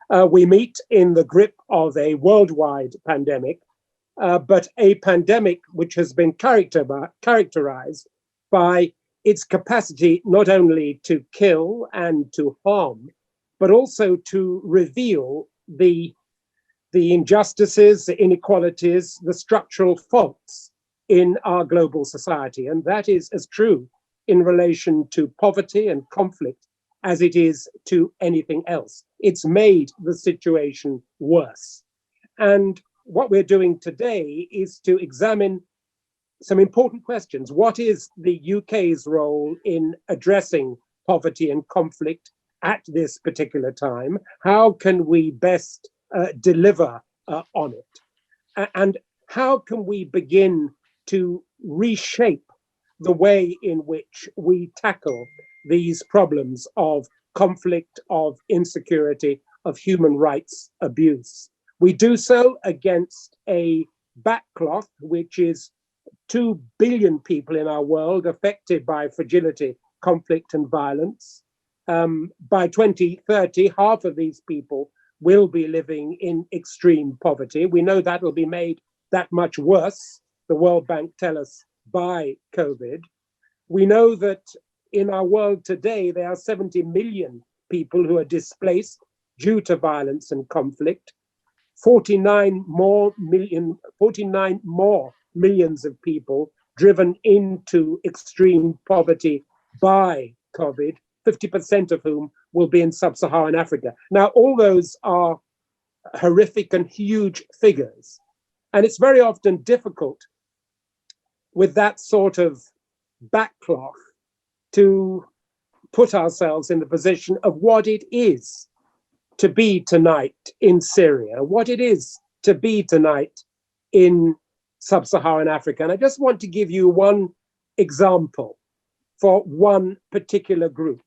We meet in the grip of a worldwide pandemic, but a pandemic which has been characterized by its capacity not only to kill and to harm, but also to reveal the injustices, the inequalities, the structural faults in our global society. And that is as true in relation to poverty and conflict as it is to anything else. It's made the situation worse. And what we're doing today is to examine some important questions. What is the UK's role in addressing poverty and conflict at this particular time? How can we best deliver on it? And how can we begin to reshape the way in which we tackle these problems of conflict, of insecurity, of human rights abuse? We do so against a backcloth, which is 2 billion people in our world affected by fragility, conflict, and violence. By 2030, half of these people will be living in extreme poverty. We know that will be made that much worse, the World Bank tell us, by COVID. We know that in our world today, there are 70 million people who are displaced due to violence and conflict. 49 more millions of people driven into extreme poverty by COVID, 50% of whom will be in sub-Saharan Africa. Now, all those are horrific and huge figures. And it's very often difficult with that sort of backcloth to put ourselves in the position of what it is to be tonight in Syria, what it is to be tonight in sub-Saharan Africa. And I just want to give you one example for one particular group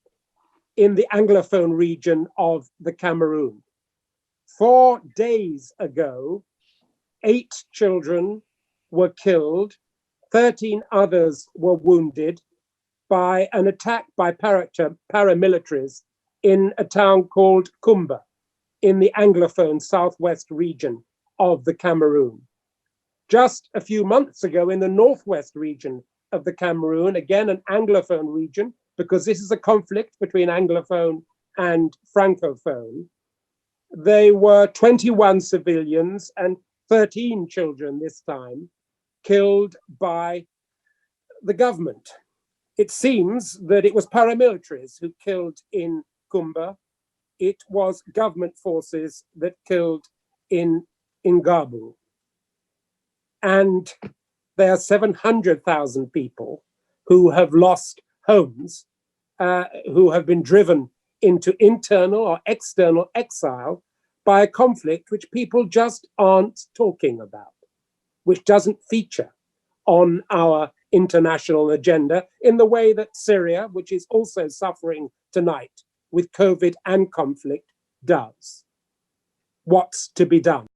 in the Anglophone region of the Cameroon. 4 days ago, 8 children were killed, 13 others were wounded by an attack by paramilitaries in a town called Kumba in the Anglophone southwest region of the Cameroon. Just a few months ago in the northwest region of the Cameroon, again an Anglophone region, because this is a conflict between Anglophone and Francophone, there were 21 civilians and 13 children this time killed by the government. It seems that it was paramilitaries who killed in Kumba. It was government forces that killed in Ngabu. And there are 700,000 people who have lost homes, who have been driven into internal or external exile by a conflict which people just aren't talking about, which doesn't feature on our international agenda in the way that Syria, which is also suffering tonight with COVID and conflict, does. What's to be done?